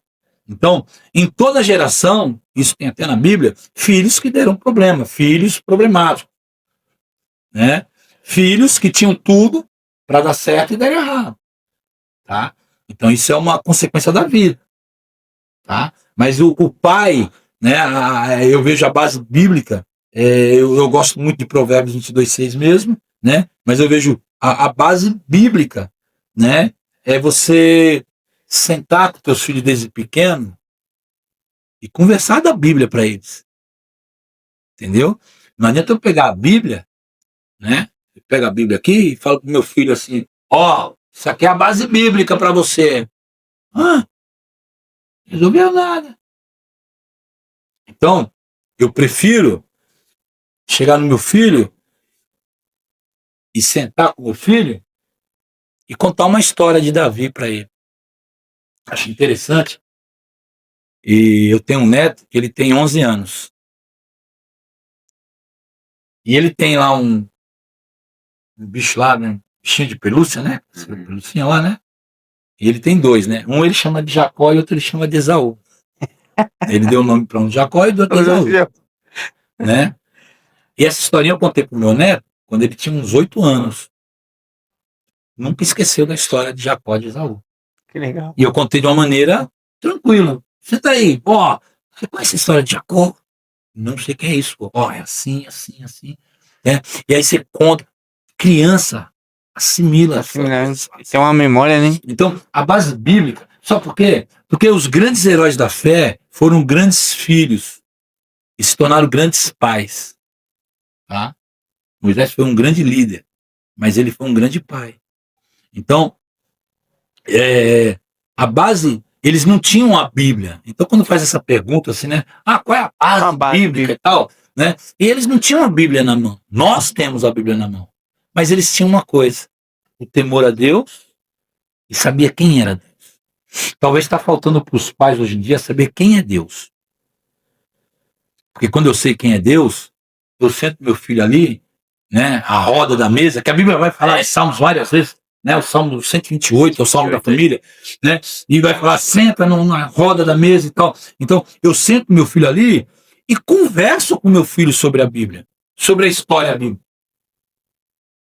Então, em toda geração, isso tem até na Bíblia, filhos que deram problema, filhos problemáticos, né? Filhos que tinham tudo para dar certo e dar errado, tá? Então isso é uma consequência da vida, tá? Mas o pai, né? Eu vejo a base bíblica, eu gosto muito de Provérbios 22:6 mesmo, né? Mas eu vejo a base bíblica, né? É você sentar com teus filhos desde pequeno e conversar da Bíblia para eles. Entendeu? Não adianta eu pegar a Bíblia, né? Eu pego a Bíblia aqui e falo pro meu filho assim: ó, isso aqui é a base bíblica para você. Ah, resolveu nada. Então, eu prefiro chegar no meu filho e sentar com o meu filho e contar uma história de Davi para ele. Acho interessante. E eu tenho um neto que ele tem 11 anos. E ele tem lá um bicho lá, né? Bichinho de pelúcia, né? Pelúcia lá, né? E ele tem dois, né? Um ele chama de Jacó e outro ele chama de Esaú. Ele deu o nome para um de Jacó e do outro de Esaú, né? E essa historinha eu contei pro meu neto quando ele tinha uns 8 anos. Nunca esqueceu da história de Jacó e de Esaú. Que legal. E eu contei de uma maneira tranquila. Senta aí, ó, você conhece a história de Jacó? Não sei o que é isso, pô. Ó, é assim, assim, assim. Né? E aí você conta. Criança assimila. Tem uma memória, né? Então, a base bíblica, só por quê? Porque os grandes heróis da fé foram grandes filhos e se tornaram grandes pais. Tá? Moisés foi um grande líder, mas ele foi um grande pai. Então, a base, eles não tinham a Bíblia. Então, quando faz essa pergunta assim, né? Ah, qual é a base bíblica e tal? Né? E eles não tinham a Bíblia na mão. Nós temos a Bíblia na mão. Mas eles tinham uma coisa: o temor a Deus e sabia quem era Deus. Talvez está faltando para os pais hoje em dia saber quem é Deus. Porque quando eu sei quem é Deus, eu sento meu filho ali, né? A roda da mesa, que a Bíblia vai falar em Salmos várias vezes, né? O Salmo 128, é o Salmo da família, né? E vai falar, senta na roda da mesa e tal. Então, eu sento meu filho ali e converso com meu filho sobre a Bíblia, sobre a história da Bíblia.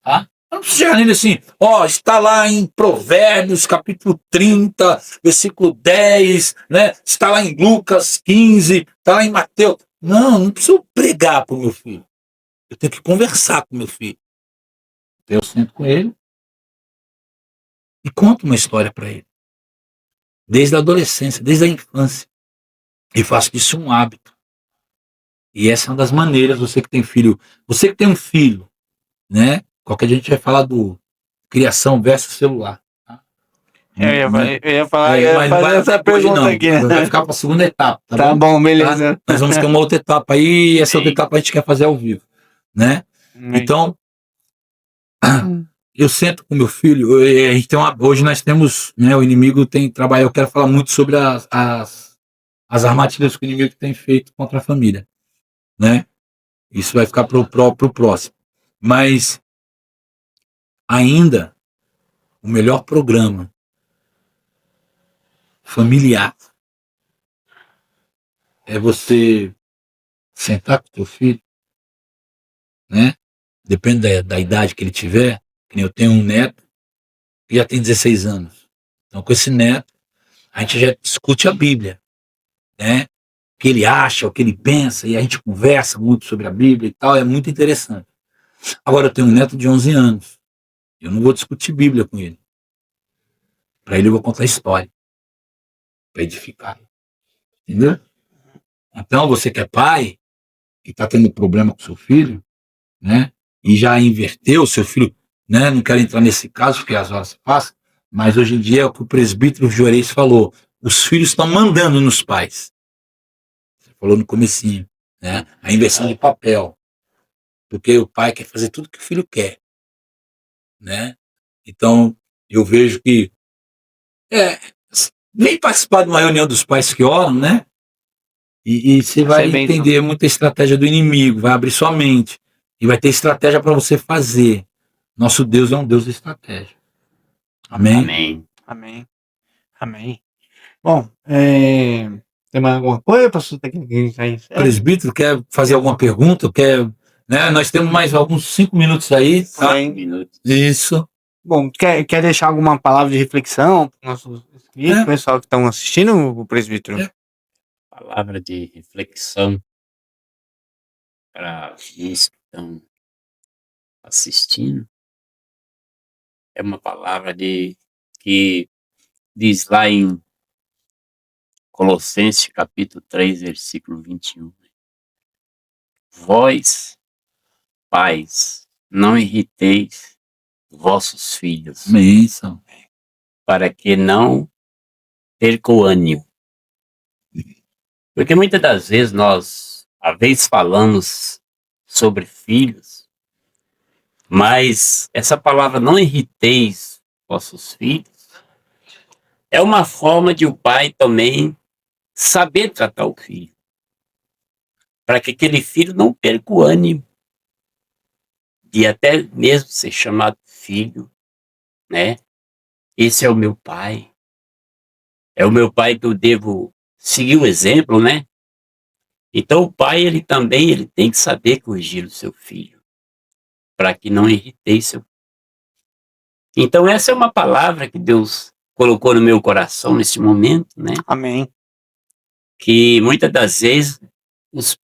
Tá? Eu não preciso chegar nele assim, ó, está lá em Provérbios, capítulo 30, versículo 10, né? Está lá em Lucas 15, está lá em Mateus. Não preciso pregar para o meu filho. Eu tenho que conversar com meu filho. Então eu sento com ele e conto uma história para ele. Desde a adolescência, desde a infância. E faço disso um hábito. E essa é uma das maneiras, você que tem filho, você que tem um filho, né? Qualquer dia a gente vai falar do criação versus celular. Tá? Eu ia falar, mas não vai essa pergunta não. aqui, né? Vai ficar para a segunda etapa. Tá bom, beleza. Tá? Nós vamos ter uma outra etapa aí, e essa outra etapa a gente quer fazer ao vivo. Né? Então, eu sento com meu filho, a gente tem hoje nós temos, né, o inimigo tem trabalho, eu quero falar muito sobre as armadilhas que o inimigo tem feito contra a família. Né? Isso vai ficar pro próximo. Mas ainda o melhor programa familiar é você sentar com o teu filho, né? Depende da idade que ele tiver. Que nem eu tenho um neto que já tem 16 anos. Então, com esse neto, a gente já discute a Bíblia, né? O que ele acha, o que ele pensa, e a gente conversa muito sobre a Bíblia e tal, é muito interessante. Agora, eu tenho um neto de 11 anos. Eu não vou discutir Bíblia com ele. Para ele, eu vou contar história. Para edificar. Entendeu? Então, você que é pai e está tendo problema com seu filho, né? E já inverteu, seu filho, né? Não quero entrar nesse caso, porque as horas passam, mas hoje em dia é o que o presbítero Juarez falou: os filhos estão mandando nos pais. Você falou no comecinho, né? A inversão de papel. Porque o pai quer fazer tudo que o filho quer, né? Então, eu vejo que vem participar de uma reunião dos pais que oram, né? E você vai entender muita estratégia do inimigo, vai abrir sua mente e vai ter estratégia para você fazer. Nosso Deus é um Deus de estratégia. Amém? Amém. Amém. Amém. Bom, tem mais alguma coisa, pastor? Presbítero, quer fazer alguma pergunta? Né? Nós temos mais alguns 5 minutos aí. Tá? 5 minutos. Isso. Bom, quer deixar alguma palavra de reflexão para os nossos inscritos, pessoal que estão assistindo, o presbítero? Palavra de reflexão para os que estão assistindo é uma palavra de que diz lá em Colossenses capítulo 3, versículo 21. Vós, pais, não irriteis vossos filhos, Bênção. para que não percam o ânimo. Porque muitas das vezes nós, às vezes, falamos sobre filhos, mas essa palavra não irriteis vossos filhos é uma forma de o pai também saber tratar o filho, para que aquele filho não perca o ânimo de até mesmo ser chamado filho, né? Esse é o meu pai. É o meu pai que eu devo seguir o exemplo, né? Então o pai, ele tem que saber corrigir o seu filho, para que não irrite seu filho. Então essa é uma palavra que Deus colocou no meu coração nesse momento, né? Amém. Que muitas das vezes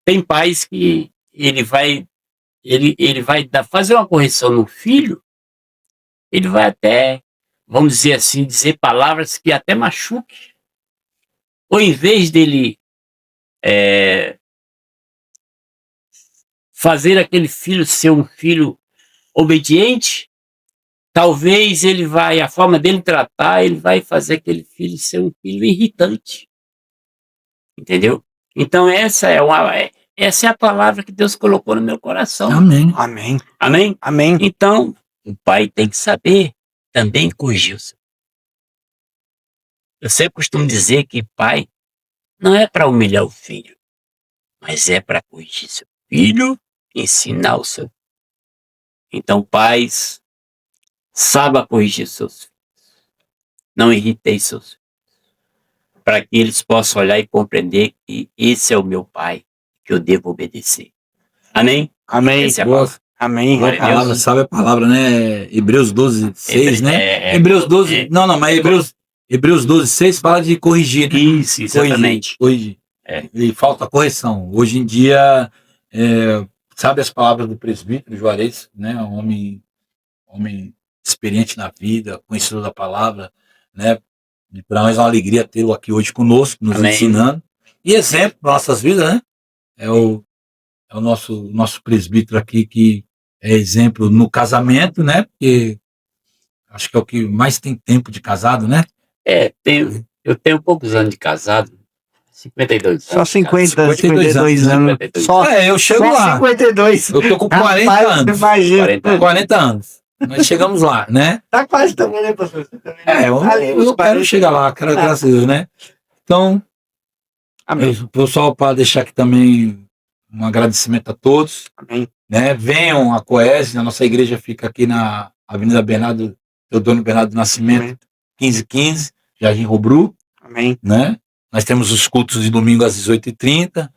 tem pais que ele vai fazer uma correção no filho, ele vai até, vamos dizer assim, dizer palavras que até machuque. Ou em vez dele fazer aquele filho ser um filho obediente, talvez a forma dele tratar, ele vai fazer aquele filho ser um filho irritante. Entendeu? Então essa é a palavra que Deus colocou no meu coração. Amém. Amém. Amém? Amém. Então, o pai tem que saber também corrigir o seu. Eu sempre costumo dizer que pai não é para humilhar o filho, mas é para corrigir seu filho, ensinar o seu. Então, pais, saiba corrigir seus filhos. Não irritei seus filhos. Para que eles possam olhar e compreender que esse é o meu pai, que eu devo obedecer. Amém? Amém. Essa é a Boa. palavra. Amém. Glória a Deus. Palavra, sabe a palavra, né? Hebreus 12, 6, né? É, Hebreus 12, mas Hebreus 12, 6 fala de corrigir, né? Isso, exatamente. Corrigir. É. E falta correção. Hoje em dia, sabe as palavras do presbítero Juarez, né? Um homem experiente na vida, conhecedor da palavra, né? E para nós é uma alegria tê-lo aqui hoje conosco, nos Amém. ensinando. E exemplo para nossas vidas, né? É o nosso presbítero aqui, que é exemplo no casamento, né? Porque acho que é o que mais tem tempo de casado, né? Eu tenho poucos anos de casado. 52 Só anos. 52 anos. 52. Só, Eu chego só lá. 52. Eu tô com 40 Rapaz, anos. Imagina. 40 anos. Nós chegamos lá, né? Tá quase também, né, pastor? Você também, né? Eu quero chegar lá, quero graças a Deus, né? Então, Amém. pessoal, para deixar aqui também um agradecimento a todos, Amém. né? Venham a Coese, a nossa igreja fica aqui na Avenida Teodoro Bernardo do Nascimento, Amém. 1515, Jardim Robru, Amém. né? Nós temos os cultos de domingo às 18h30,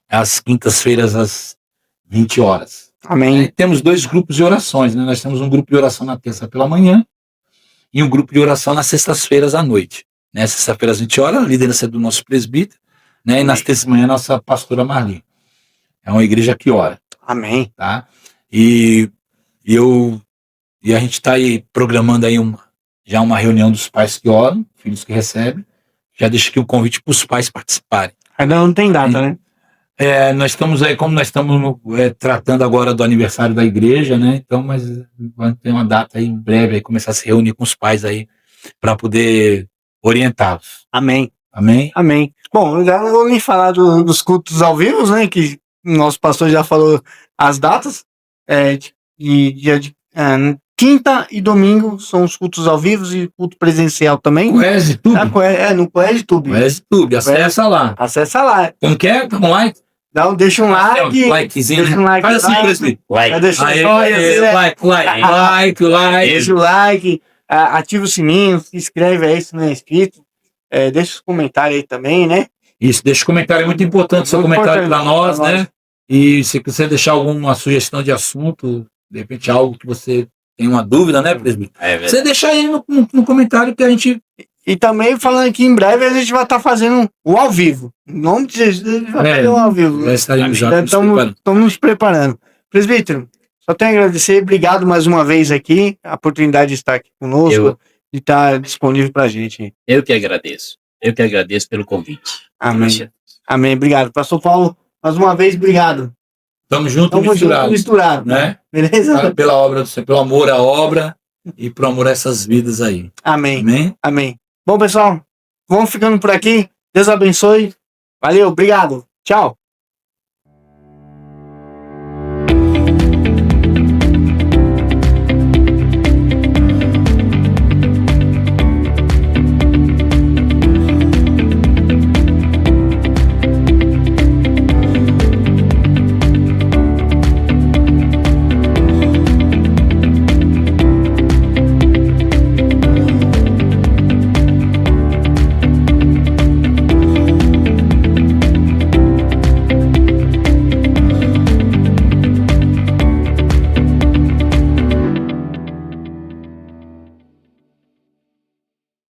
às quintas-feiras às 20 horas. Amém. Temos 2 grupos de orações, né? Nós temos um grupo de oração na terça pela manhã e um grupo de oração nas sextas-feiras à noite. Né? Sexta-feira às 20 horas, a liderança do nosso presbítero, né? E nas terças de manhã, a nossa pastora Marli. É uma igreja que ora. Amém. Tá? E a gente está aí programando aí já uma reunião dos pais que oram, filhos que recebem. Já deixo aqui um convite para os pais participarem. Ainda não tem data, né? Nós estamos aí, como nós estamos tratando agora do aniversário da igreja, né? Então, mas vai ter uma data aí em breve, aí começar a se reunir com os pais aí para poder orientá-los. Amém. Amém? Amém. Bom, eu já não vou nem falar dos cultos ao vivo, né? Que o nosso pastor já falou as datas. Quinta e domingo são os cultos ao vivo e culto presencial também. Coese Tube. No Coese Tube. Coese Tube, acessa lá. Acessa lá. Como que é? Dá um like. Deixa um like. Likezinho, Deixa um like. Faz assim, presbítero. Like. Deixa o like. Ativa o sininho, se inscreve aí se não é inscrito. Deixa os comentários aí também, né? Isso, deixa o comentário, é muito importante seu comentário para nós, né? E se quiser deixar alguma sugestão de assunto, de repente algo que você tem uma dúvida, né, presbítero? Você deixa aí no comentário que a gente... E também falando que em breve a gente vai estar fazendo o ao vivo. Em nome de Jesus, a gente vai fazer o ao vivo. Já estaremos já Estamos nos preparando. Presbítero, só tenho a agradecer. Obrigado mais uma vez aqui, a oportunidade de estar aqui conosco. de estar disponível pra gente. Eu que agradeço. Eu que agradeço pelo convite. Amém. Amém. Obrigado. Pastor Paulo, mais uma vez, obrigado. Tamo junto, Tamo junto, misturado. né? Beleza? Pela obra do Senhor, pelo amor à obra e por amor a essas vidas aí. Amém. Amém? Amém. Bom, pessoal, vamos ficando por aqui. Deus abençoe. Valeu, obrigado. Tchau.